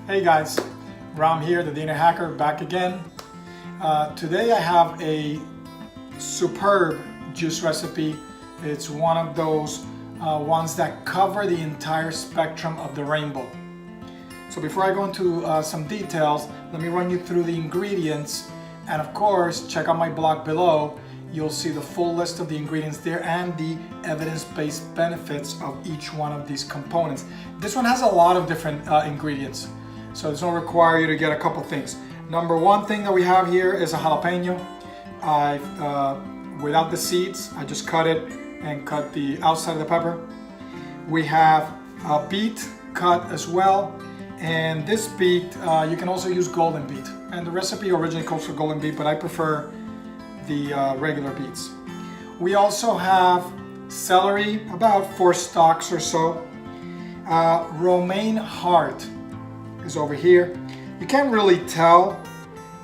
Hey guys, Ram here, the DNA Hacker, back again. Today I have a superb juice recipe. It's one of those ones that cover the entire spectrum of the rainbow. So before I go into some details, let me run you through the ingredients, and of course check out my blog below. You'll see the full list of the ingredients there and the evidence-based benefits of each one of these components. This one has a lot of different ingredients, so it's going to require you to get a couple things. Number one thing that we have here is a jalapeno. Without the seeds, I just cut it and cut the outside of the pepper. We have a beet cut as well, and this beet, you can also use golden beet. And the recipe originally calls for golden beet, but I prefer the regular beets. We also have celery, about 4 stalks or so. Romaine heart is over here. You can't really tell,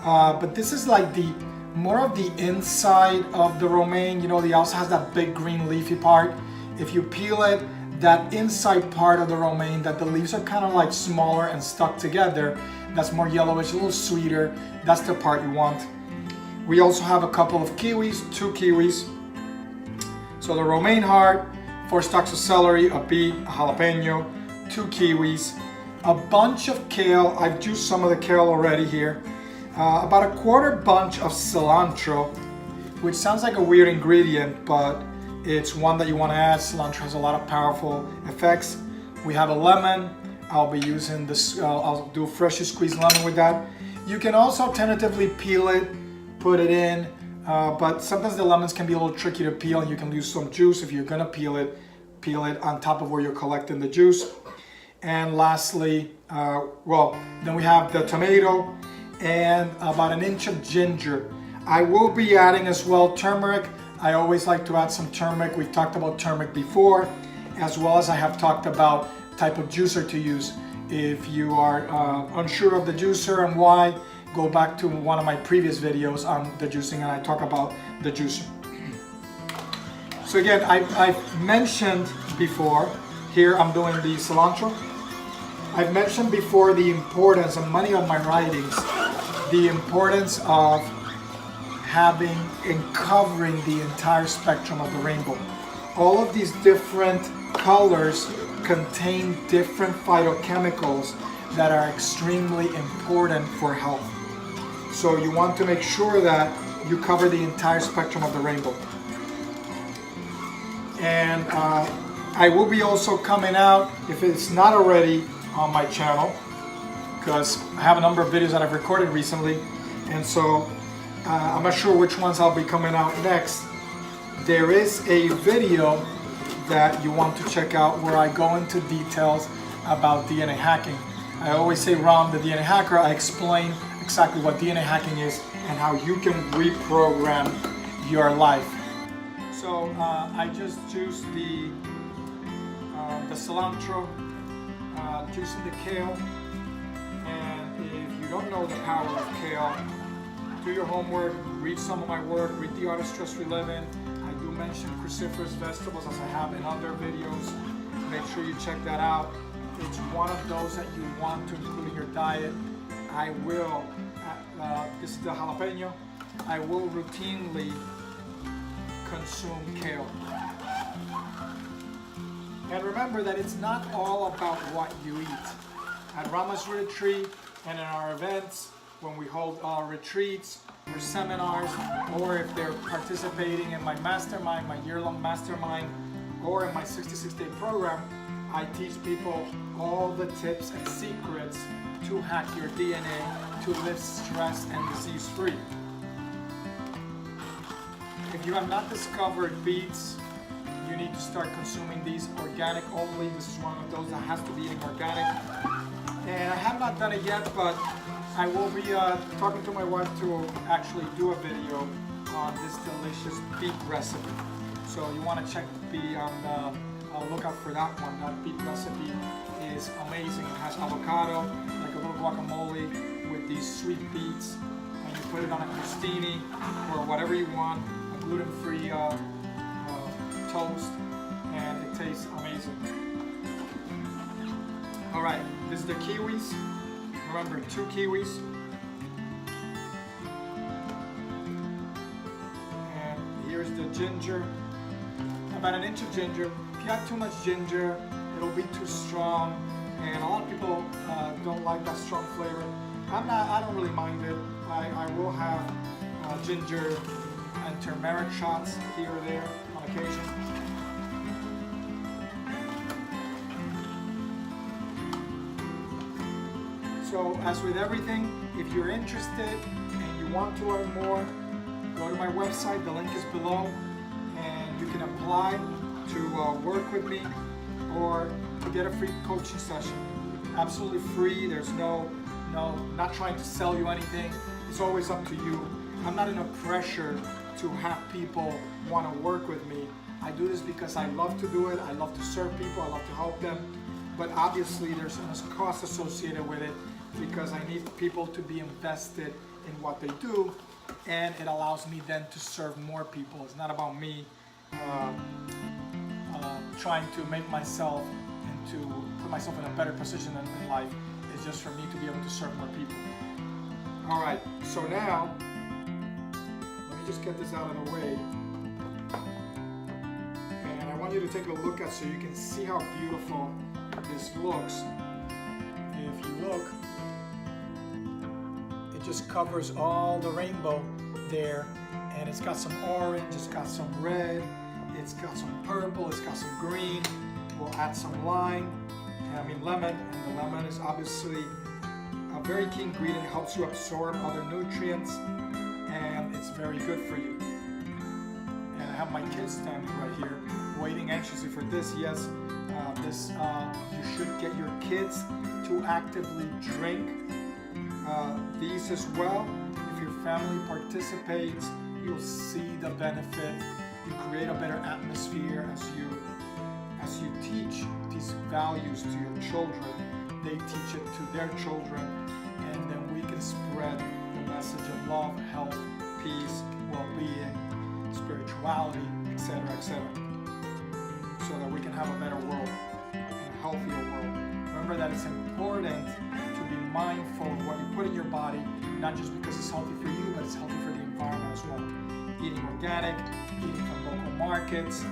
but this is like the more of the inside of the romaine. You know, the outside has that big green leafy part. If you peel it, that inside part of the romaine, that the leaves are kind of like smaller and stuck together, that's more yellowish, a little sweeter. That's the part you want. We also have a couple of kiwis, 2 kiwis. So the romaine heart, 4 stalks of celery, a beet, a jalapeno, 2 kiwis, a bunch of kale. I've juiced some of the kale already here. About a 1/4 bunch of cilantro, which sounds like a weird ingredient, but it's one that you want to add. Cilantro has a lot of powerful effects. We have a lemon. I'll be using this, I'll do a freshly squeezed lemon with that. You can also tentatively peel it, put it in, but sometimes the lemons can be a little tricky to peel, and you can lose some juice. If you're gonna peel it on top of where you're collecting the juice. And lastly, then we have the tomato and about 1 inch of ginger. I will be adding as well turmeric. I always like to add some turmeric. We've talked about turmeric before, as well as I have talked about type of juicer to use. If you are unsure of the juicer and why, go back to one of my previous videos on the juicing, and I talk about the juicer. So again, I've mentioned before, here I'm doing the cilantro. I've mentioned before the importance, and many of my writings, the importance of having and covering the entire spectrum of the rainbow. All of these different colors contain different phytochemicals that are extremely important for health. So you want to make sure that you cover the entire spectrum of the rainbow. And I will be also coming out, if it's not already on my channel, because I have a number of videos that I've recorded recently, and so I'm not sure which ones I'll be coming out next. There is a video that you want to check out where I go into details about DNA hacking. I always say, Ram, the DNA Hacker, I explain exactly what DNA hacking is and how you can reprogram your life. So I just juiced the cilantro, juicing the kale, and if you don't know the power of kale, do your homework, read some of my work, read The Art of Stress-Free Living. I do mention cruciferous vegetables as I have in other videos. Make sure you check that out. It's one of those that you want to include in your diet. I will, this is the jalapeno, I will routinely consume kale. And remember that it's not all about what you eat. At Rama's Retreat and in our events, when we hold retreats or seminars, or if they're participating in my mastermind, my year-long mastermind, or in my 66-day program, I teach people all the tips and secrets to hack your DNA, to live stress and disease free. If you have not discovered beets, you need to start consuming these organic only. This is one of those that has to be organic. And I have not done it yet, but I will be talking to my wife to actually do a video on this delicious beet recipe. So you want to check, be on the lookout for that one. That beet recipe is amazing. It has avocado, like a little guacamole with these sweet beets, and you put it on a crostini or whatever you want, a gluten-free toast, and it tastes amazing. All right, this is the kiwis. Remember, 2 kiwis. And here's the ginger. About an inch of ginger. If you have too much ginger, it'll be too strong. And a lot of people don't like that strong flavor. I don't really mind it. I will have ginger and turmeric shots here or there on occasion. So as with everything, if you're interested and you want to learn more, go to my website, the link is below, and you can apply to work with me or to get a free coaching session. Absolutely free. There's not trying to sell you anything. It's always up to you. I'm not in a pressure to have people want to work with me. I do this because I love to do it. I love to serve people. I love to help them. But obviously there's a cost associated with it because I need people to be invested in what they do, and it allows me then to serve more people. It's not about me trying to make myself and to put myself in a better position in life. It's just for me to be able to serve more people. All right, so now let me just get this out of the way, and I want you to take a look at so you can see how beautiful this looks. If you look, it just covers all the rainbow there, and it's got some orange, it's got some red, it's got some purple, it's got some green. We'll add some lime, lemon, and the lemon is obviously a very key ingredient. It helps you absorb other nutrients, and it's very good for you. And I have my kids standing right here, waiting anxiously for this. Yes, you should get your kids to actively drink these as well. If your family participates, you'll see the benefit. You create a better atmosphere as you teach these values to your children. They teach it to their children, and then we can spread the message of love, health, peace, well-being, spirituality, etc., so that we can have a better world and a healthier world. Remember that it's important to be mindful of what you put in your body, not just because it's healthy for you, but it's healthy for the environment as well. Eating organic, eating from local markets,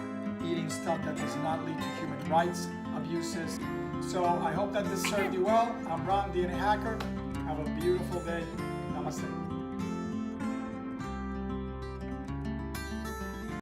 eating stuff that does not lead to human rights abuses. So I hope that this served you well. I'm Ron, DNA Hacker. Have a beautiful day. Namaste.